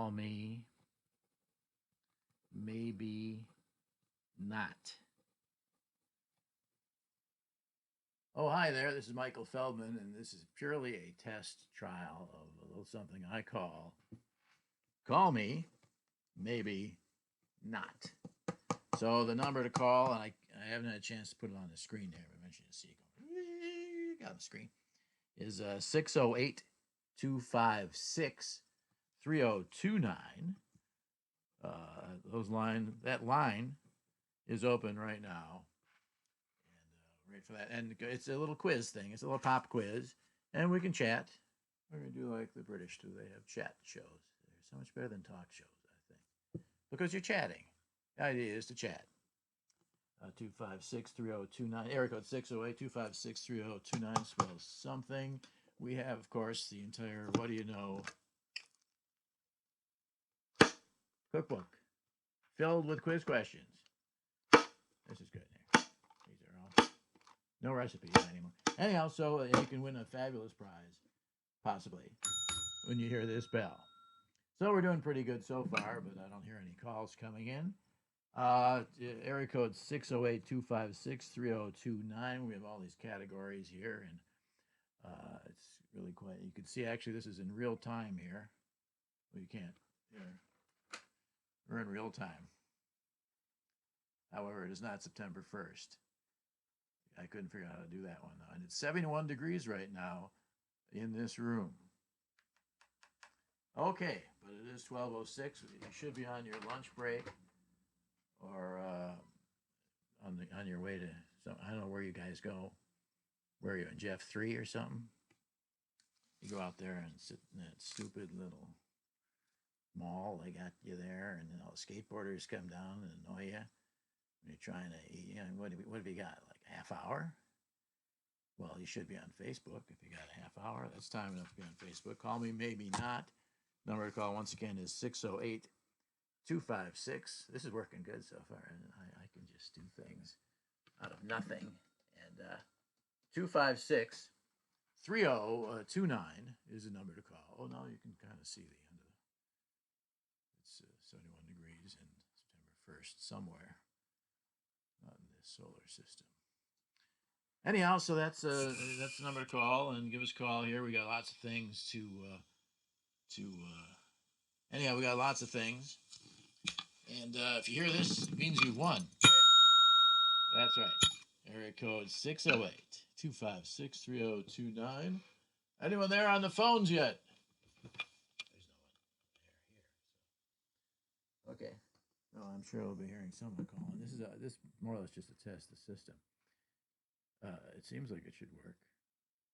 Call me. Maybe not. Oh, hi there. This is Michael Feldman, and this is purely a test trial of a little something I call me. Maybe not. So the number to call, and I haven't had a chance to put it on the screen here, but eventually you see it going on the screen, is 608 256 3029. That line is open right now, and right for that. And it's a little quiz thing. It's a little pop quiz, and we can chat. We're gonna do like the British do. They have chat shows. They're so much better than talk shows, I think, because you're chatting. The idea is to chat. 256 3029. Area code 608 256 3029 spells something. We have, of course, the entire What Do You Know cookbook filled with quiz questions. This is good. These are all no recipes anymore. Anyhow, so you can win a fabulous prize, possibly, when you hear this bell. So we're doing pretty good so far, but I don't hear any calls coming in. Area code 608 256 3029. We have all these categories here, and it's really quite. You can see actually this is in real time here. Well, you can't. Here. We're in real time. However, it is not September 1st. I couldn't figure out how to do that one, though. And it's 71 degrees right now in this room. Okay, but it is 12:06. You should be on your lunch break or on your way to some. I don't know where you guys go. Where are you in Jeff 3 or something? You go out there and sit in that stupid little mall. They got you there, and then all the skateboarders come down and annoy you. You're trying to eat. What have you got? Like a half hour? Well, you should be on Facebook if you got a half hour. That's time enough to be on Facebook. Call me, maybe not. Number to call once again is 608 256. This is working good so far, and I can just do things out of nothing. And 256 3029 is the number to call. Oh, now you can kind of see the end of it. It's 71 degrees and September 1st somewhere. Not in this solar system. Anyhow, so that's the number to call, and give us a call here. We got lots of things to anyhow, we got lots of things, and if you hear this, it means you won. That's right. Area code 608 256 3029. Anyone there on the phones yet? There's no one here. Okay. No, I'm sure we'll be hearing someone calling. This more or less just to test the system. It seems like it should work,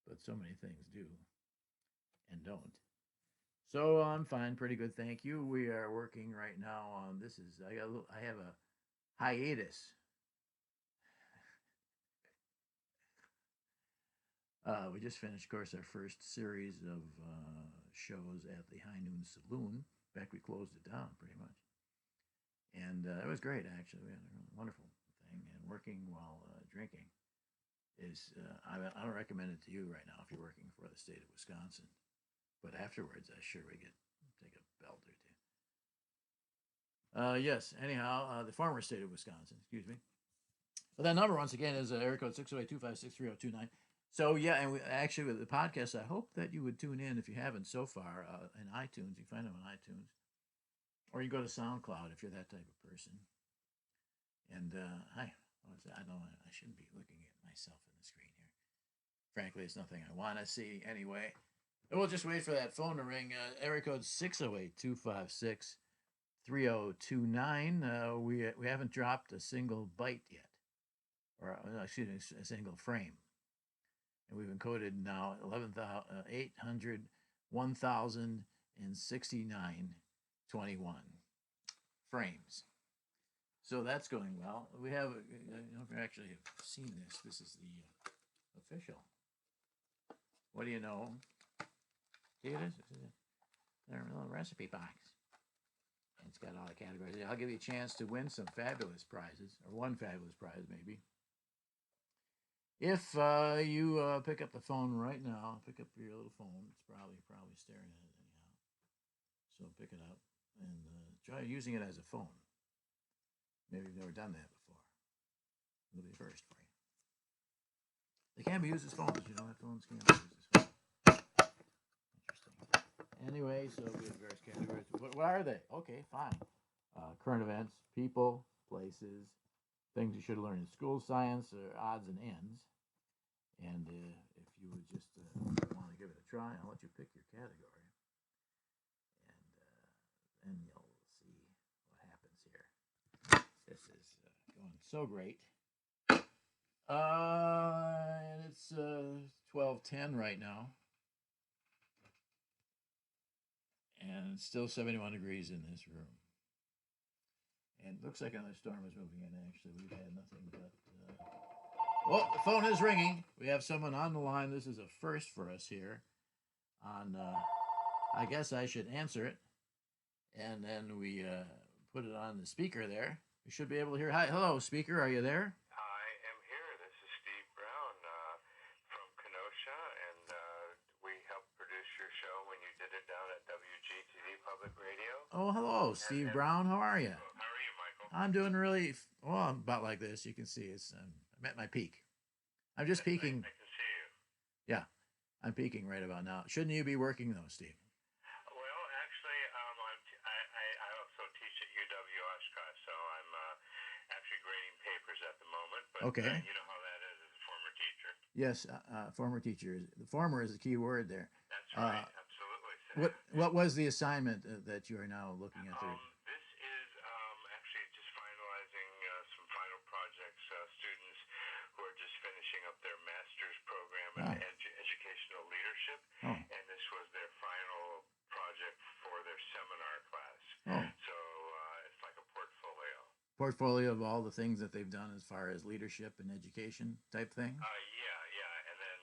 but so many things do and don't. So I'm fine, pretty good, thank you. We are working right now on this. I have a hiatus. We just finished, of course, our first series of shows at the High Noon Saloon. In fact, we closed it down pretty much. And it was great, actually. We had a wonderful thing. And working while drinking is, I don't recommend it to you right now if you're working for the state of Wisconsin. But afterwards, I sure would take a belt or two. Yes, anyhow, the former state of Wisconsin, excuse me. But that number, once again, is area code 608 256 3029. So, yeah, and actually, with the podcast, I hope that you would tune in if you haven't so far in iTunes. You can find them on iTunes. Or you go to SoundCloud if you're that type of person. And I shouldn't be looking at myself in the screen here. Frankly, it's nothing I want to see anyway. And we'll just wait for that phone to ring. Area code 608 256 3029. We haven't dropped a single byte yet. Or, excuse me, a single frame. And we've encoded now 11,800, 1,069, 21 frames. So that's going well. We have, I don't know if you actually have seen this. This is the official. What do you know? See it is? This is a little recipe box. And it's got all the categories. I'll give you a chance to win some fabulous prizes, or one fabulous prize maybe. If you pick up the phone right now, pick up your little phone. It's probably staring at it anyhow. So pick it up. and try using it as a phone. Maybe you've never done that before. It'll be first for you. They can be used as phones. You know that phones can be used as phones. Interesting. Anyway, so we have various categories. What are they? Okay, fine. Current events, people, places, things you should learn in school, science, or odds and ends. And if you would just want to give it a try, I'll let you pick your category. And then you'll see what happens here. This is going so great. And it's 12:10 right now. And it's still 71 degrees in this room. And it looks like another storm is moving in, actually. We've had nothing but... Oh, the phone is ringing. We have someone on the line. This is a first for us here. I guess I should answer it. And then we put it on the speaker there. We should be able to hear. Hi, hello, speaker. Are you there? I am here. This is Steve Brown from Kenosha, and we helped produce your show when you did it down at WGTV Public Radio. Oh, hello, Steve Brown. How are you? How are you, Michael? I'm doing really well. I'm about like this. You can see it's. I'm at my peak. I'm just peaking. I can see you. Yeah, I'm peaking right about now. Shouldn't you be working though, Steve? Well, actually, I also teach at UW Oshkosh, so I'm actually grading papers at the moment. But Okay. You know how that is as a former teacher. Yes, former teacher. The former is the key word there. That's right. Absolutely. What was the assignment that you are now looking at there? This is actually just finalizing some final projects. Students who are just finishing up their master's program in educational leadership, and this was their final project for their seminar class. So it's like a portfolio. Portfolio of all the things that they've done as far as leadership and education type thing? Yeah. And then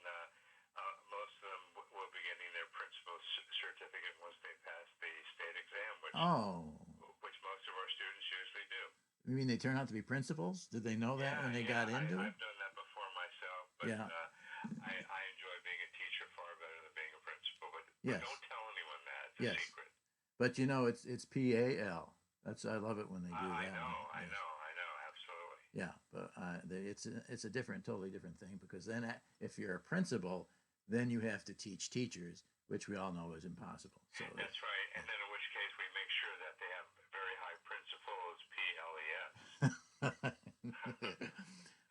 most of them will be getting their principal's certificate once they pass the state exam, which most of our students usually do. You mean they turn out to be principals? Did they know that when they got into it? I've done that before myself, but I enjoy being a teacher far better than being a principal. But don't tell anyone that. It's a secret. But you know, it's PAL. I love it when they do that. I know, absolutely. Yeah, but it's a totally different thing, because then if you're a principal, then you have to teach teachers, which we all know is impossible. So that's right. And then in which case we make sure that they have very high principles, PLES.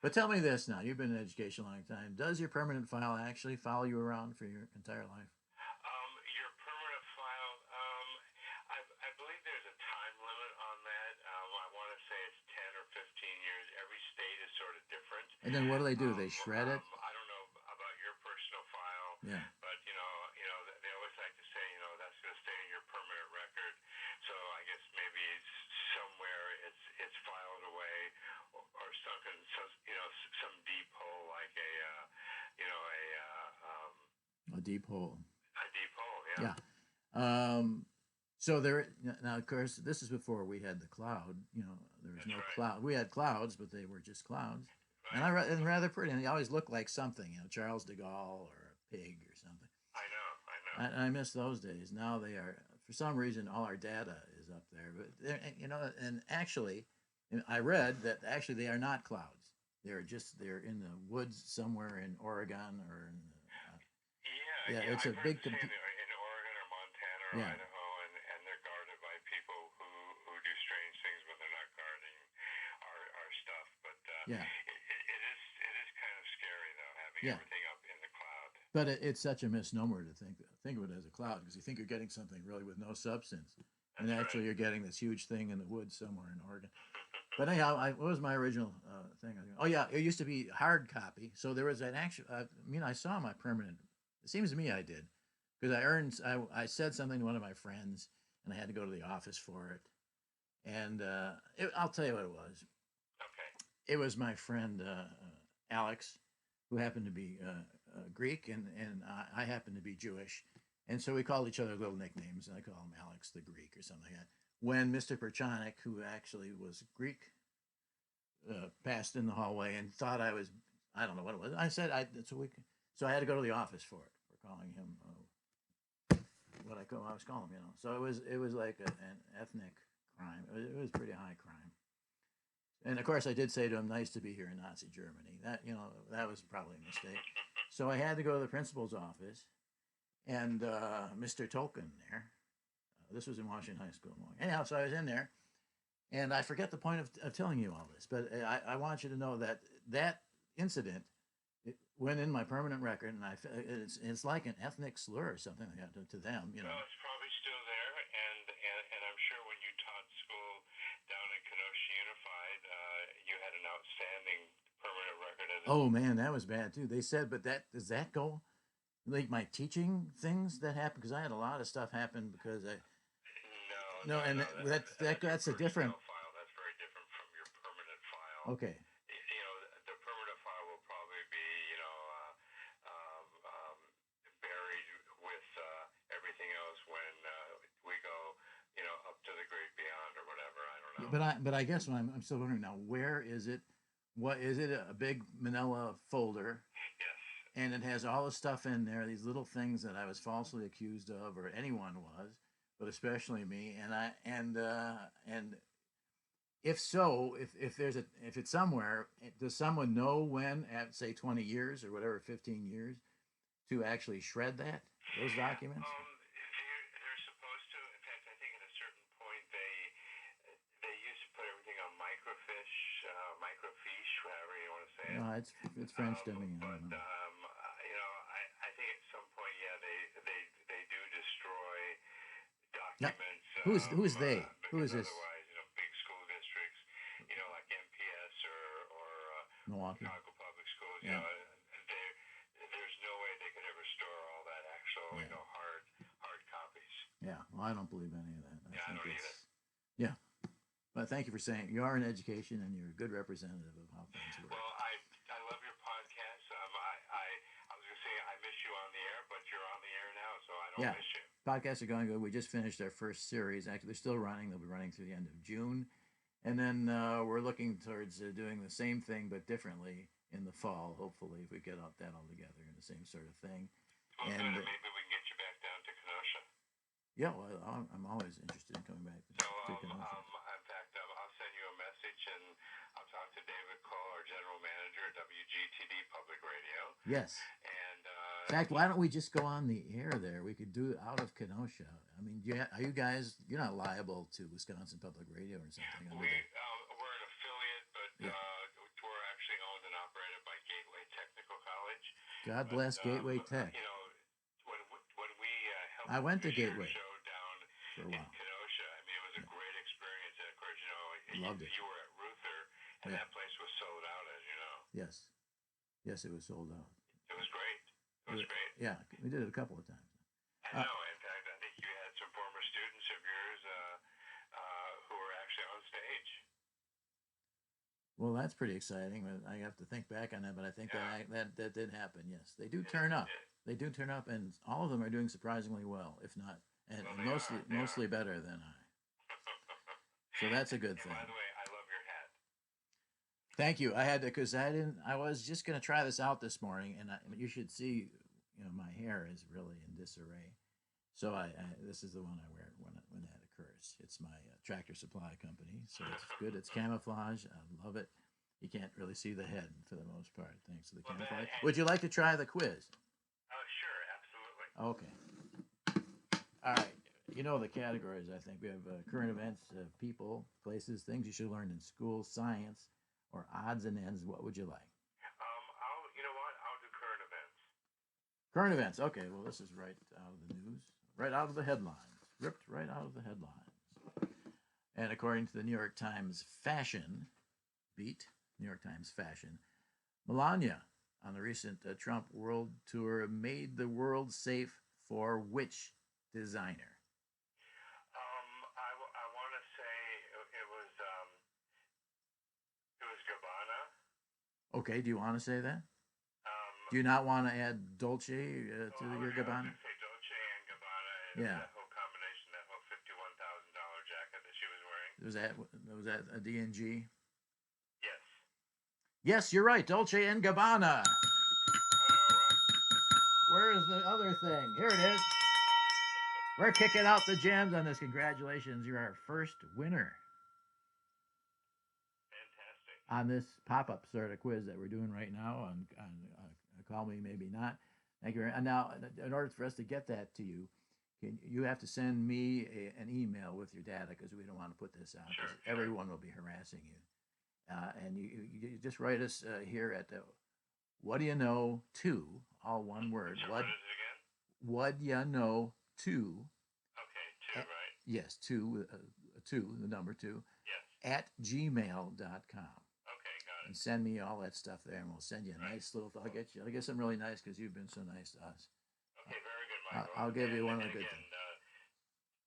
But tell me this now. You've been in education a long time. Does your permanent file actually follow you around for your entire life? Your permanent file, I believe there's a time limit on that. I want to say it's 10 or 15 years. Every state is sort of different. And then what do? They shred it? I don't know about your personal file. Yeah. But they always like to say, that's going to stay in your permanent record. So I guess maybe it's somewhere it's filed away or sunk in some deep hole, like a deep hole. A deep hole, yeah. Yeah. So now, of course, this is before we had the cloud. There was no cloud. We had clouds, but they were just clouds. Right. And rather pretty. And they always looked like something, Charles de Gaulle or a pig or something. I know. I miss those days. Now they are, for some reason, all our data is up there. But and actually, I read that actually they are not clouds. They're in the woods somewhere in Oregon or in. It's a big. In Oregon or Montana or Idaho, and they're guarded by people who do strange things when they're not guarding our stuff. But it is kind of scary though, having everything up in the cloud. But it's such a misnomer to think of it as a cloud, because you think you're getting something really with no substance, and actually you're getting this huge thing in the woods somewhere in Oregon. But anyhow, what was my original thing? Oh yeah, it used to be hard copy. So there was an actual. I saw my permanent. It seems to me I did, because I said something to one of my friends, and I had to go to the office for it. And I'll tell you what it was. Okay. It was my friend Alex, who happened to be Greek, and I happened to be Jewish. And so we called each other little nicknames, and I call him Alex the Greek or something like that. When Mr. Perchanik, who actually was Greek, passed in the hallway and thought I was, I don't know what it was. I said, so I had to go to the office for it, for calling him what I always call them, you know. So it was like an ethnic crime. It was pretty high crime. And of course, I did say to him, "Nice to be here in Nazi Germany." That that was probably a mistake. So I had to go to the principal's office, and Mr. Tolkien there. This was in Washington High School. Anyhow, so I was in there, and I forget the point of telling you all this, but I want you to know that that incident it went in my permanent record, and it's like an ethnic slur or something like that to them, you know. Well, it's probably still there, and I'm sure when you taught school down in Kenosha Unified, you had an outstanding permanent record. Oh man, that was bad too. They said, but does that go like my teaching things that happened because I had a lot of stuff happen because I. No, and that's a different file. That's very different from your permanent file. Okay. The permanent file will probably be, buried with everything else when we go, up to the great beyond or whatever. I don't know. But I guess I'm still wondering now, where is it? What is it? A big manila folder? Yes. And it has all the stuff in there, these little things that I was falsely accused of, or anyone was, but especially me. And if so, if it's somewhere, does someone know when at say 20 years or whatever, 15 years, to actually shred those documents? They're supposed to. In fact, I think at a certain point they used to put everything on microfiche, whatever you want to say. No, it's French to me. But I think at some point, yeah, they do destroy documents. Who's they? Who is this? Otherwise, big school districts, like MPS or Milwaukee. Chicago Public Schools. Yeah. There's no way they could ever store all that actual, hard copies. Yeah. Well, I don't believe any of that. I don't either. Yeah. But thank you for saying you are in education and you're a good representative of how things work. Well, I love your podcast. I was gonna say I miss you on the air, but you're on the air now, so I don't miss you. Podcasts are going good. We just finished our first series. Actually, they're still running. They'll be running through the end of June. And then we're looking towards doing the same thing, but differently in the fall, hopefully, if we get that all together in the same sort of thing. Well, and maybe we can get you back down to Kenosha. Yeah, well, I'm always interested in coming back to Kenosha. In fact, I'll send you a message, and I'll talk to David Cole, our general manager at WGTD Public Radio. Yes. And in fact, why don't we just go on the air there? We could do it out of Kenosha. I mean, are you guys? You're not liable to Wisconsin Public Radio or something? We're an affiliate, but we're actually owned and operated by Gateway Technical College. God bless Gateway Tech. When we helped I went to Gateway show down for a while. in Kenosha, I mean, it was a great experience. And of course, loved it. You were at Ruther, and that place was sold out, as you know. Yes, it was sold out. It was great. It was great. Yeah, we did it a couple of times. I know. In fact, I think you had some former students of yours who were actually on stage. Well, that's pretty exciting. I have to think back on that, but I think that did happen. Yes, they do turn up. They do turn up, and all of them are doing surprisingly well, if not, and mostly better than I. So that's a good thing. By the way, I love your hat. Thank you. I had to because I was just going to try this out this morning, and you should see. My hair is really in disarray. So this is the one I wear when that occurs. It's my Tractor Supply company, so it's good. It's camouflage. I love it. You can't really see the head for the most part, thanks to the camouflage. Would you like to try the quiz? Sure, absolutely. Okay. All right. You know the categories, I think. We have current events, people, places, things you should learn in school, science, or odds and ends. What would you like? I'll do current events. Current events. Okay, well, this is right out of the news, right out of the headlines, ripped right out of the headlines. And according to the New York Times Fashion Beat, New York Times Fashion, Melania on the recent Trump World Tour made the world safe for which designer? I want to say it was Gabbana. Okay, do you want to say that? Do you not want to add Dolce to your Gabbana? I was say Dolce and Gabbana. And that whole combination, that whole $51,000 jacket that she was wearing. Was that a D&G? Yes. Yes, you're right. Dolce and Gabbana. Oh, right. Where is the other thing? Here it is. We're kicking out the gems on this. Congratulations, you're our first winner Fantastic. on this pop-up sort of quiz that we're doing right now on Call Me Maybe Not. Thank you. And now, in order for us to get that to you, you have to send me an email with your data because we don't want to put this out. Sure. Everyone will be harassing you. And you just write us here at what do you know two, all one word. So what is it again? What do you know two? Okay, two, right? Yes, two, the number two. Yes. At gmail.com. Okay, got it. And send me all that stuff there, and we'll send you a nice little. I'll get something really nice because you've been so nice to us. Okay, very good, Michael. I'll give you one of the good things.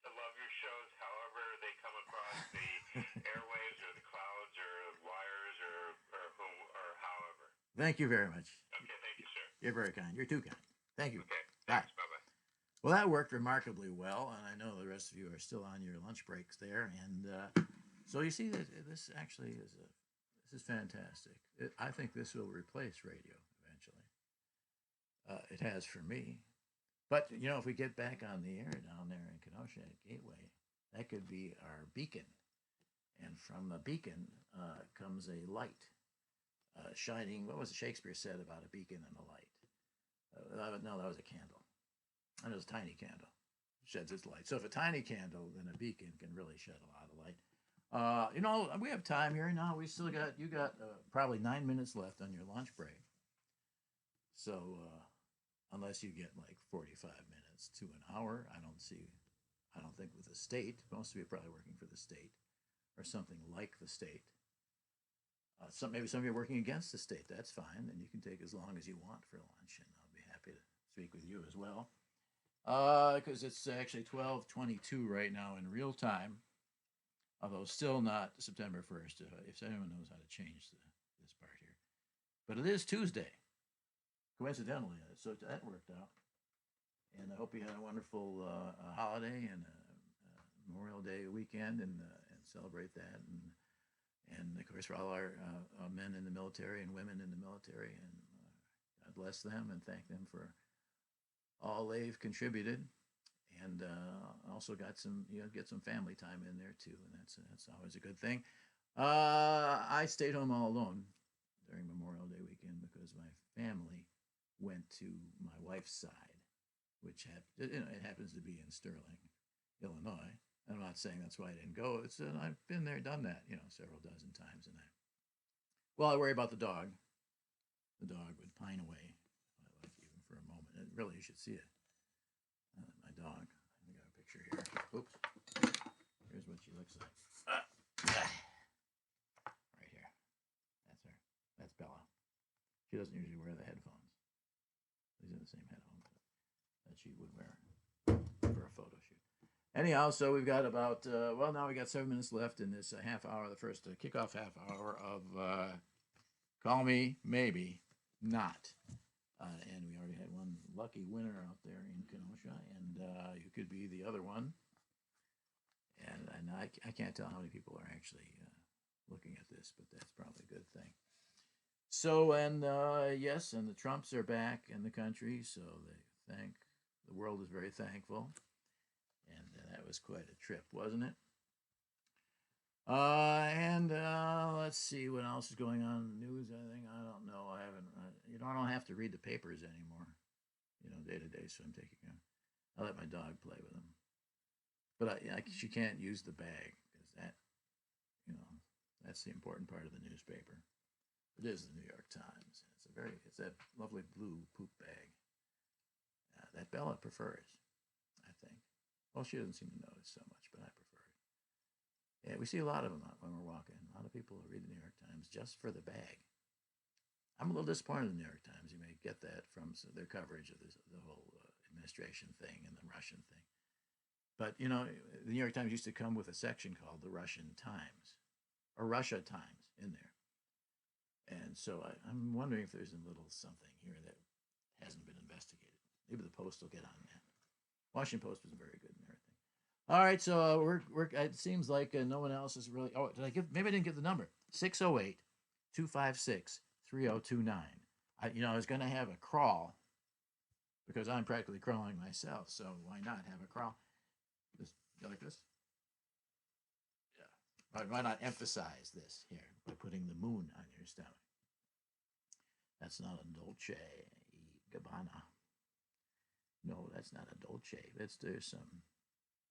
I love your shows, however they come across the airwaves or the clouds or wires or however. Thank you very much. Okay, thank you, sir. You're very kind. You're too kind. Thank you. Okay, bye. Bye-bye. Well, that worked remarkably well, and I know the rest of you are still on your lunch breaks there. And so you see that this actually this is fantastic. I think this will replace radio eventually. It has for me. But, if we get back on the air down there in Kenosha at Gateway, that could be our beacon. And from the beacon comes a light shining. What was it Shakespeare said about a beacon and a light? No, that was a candle. And it was a tiny candle. Sheds its light. So if a tiny candle, then a beacon can really shed a lot of light. We have time here now. We still got, you got probably 9 minutes left on your lunch break. So unless you get like 45 minutes to an hour, I don't think with the state, most of you are probably working for the state or something like the state. Maybe some of you are working against the state. That's fine. And you can take as long as you want for lunch, and I'll be happy to speak with you as well. Because it's actually 12:22 right now in real time, although still not September 1st, if anyone knows how to change this part here. But it is Tuesday, coincidentally, so that worked out. And I hope you had a wonderful holiday and Memorial Day weekend, and celebrate that. And of course, for all our men in the military and women in the military, and God bless them and thank them for all they've contributed, and also get some family time in there too, and that's always a good thing. I stayed home all alone during Memorial Day weekend because my family went to my wife's side, which it happens to be in Sterling, Illinois. I'm not saying that's why I didn't go. I've been there, done that, several dozen times, and I worry about the dog. The dog would pine away if I left even for a moment. And really, you should see it. My dog. I got a picture here. Oops. Here's what she looks like. Right here. That's her. That's Bella. She doesn't usually wear the headphones. These are the same headphones that she would wear for a photo shoot. Anyhow, so we've got about, now we got 7 minutes left in this half hour, the first kickoff half hour of Call Me Maybe Not. And we already had one lucky winner out there in Kenosha, and you could be the other one. And I can't tell how many people are actually looking at this, but that's probably a good thing. So, and yes, and the Trumps are back in the country, so the world is very thankful. And that was quite a trip, wasn't it? Let's see what else is going on in the news. Anything? I don't know. I haven't. I don't have to read the papers anymore. Day to day. So I let my dog play with them. But she can't use the bag because that's the important part of the newspaper. It is the New York Times. It's that lovely blue poop bag that Bella prefers, I think. Well, she doesn't seem to notice so much, but I prefer it. Yeah, we see a lot of them when we're walking. A lot of people who read the New York Times just for the bag. I'm a little disappointed in the New York Times. You may get that from their coverage of the whole administration thing and the Russian thing. But, the New York Times used to come with a section called the Russian Times, or Russia Times in there. And so I'm wondering if there's a little something here that hasn't been investigated. Maybe the Post will get on that. Washington Post was very good and everything. All right, so it seems like no one else is really. Oh, maybe I didn't give the number. 608-256-3029. I was going to have a crawl because I'm practically crawling myself, so why not have a crawl? You like this? Yeah. Why not emphasize this here by putting the moon on your stomach? That's not a Dolce Gabbana. No, that's not a Dolce. There's some.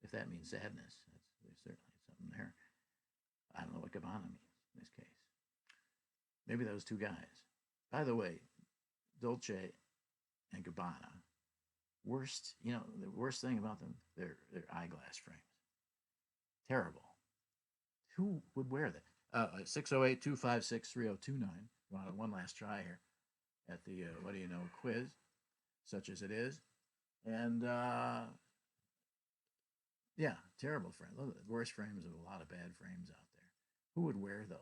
If that means sadness, there's certainly something there. I don't know what Gabbana means in this case. Maybe those two guys. By the way, Dolce and Gabbana. Worst, the worst thing about them, they're eyeglass frames. Terrible. Who would wear that? 608-256-3029. One last try here at the what do you know quiz, such as it is. And yeah, terrible frame. Worst frames of a lot of bad frames out there. Who would wear those?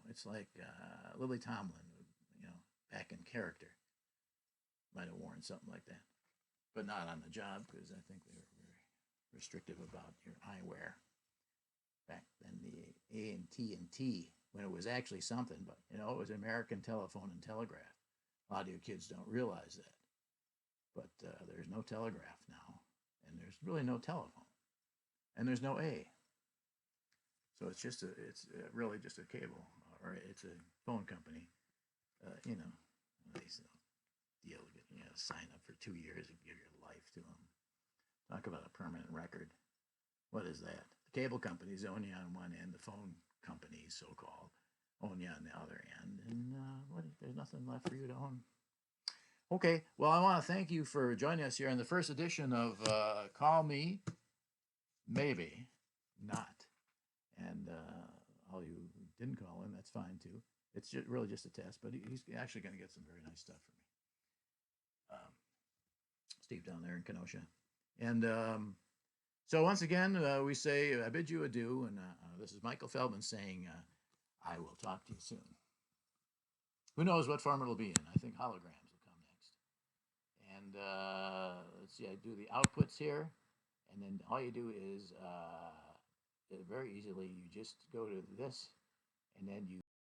It's like Lily Tomlin, back in character, might have worn something like that, but not on the job because I think they were very restrictive about your eyewear. Back then, the AT&T, when it was actually something, but it was American Telephone and Telegraph. A lot of you kids don't realize that, but there's no telegraph now, and there's really no telephone, and there's no A. So it's really just a cable, or it's a phone company. These deal, sign up for 2 years and give your life to them. Talk about a permanent record. What is that? The cable companies own you on one end, the phone companies, so-called, own you on the other end, and there's nothing left for you to own. Okay, well, I want to thank you for joining us here in the first edition of Call Me, Maybe Not. And all you who didn't call in, that's fine too. It's really just a test, but he's actually going to get some very nice stuff from me. Steve down there in Kenosha. And so once again, we say, I bid you adieu. And this is Michael Feldman saying, I will talk to you soon. Who knows what form it'll be in? I think holograms will come next. And let's see, I do the outputs here. And then all you do is very easily, you just go to this, and then you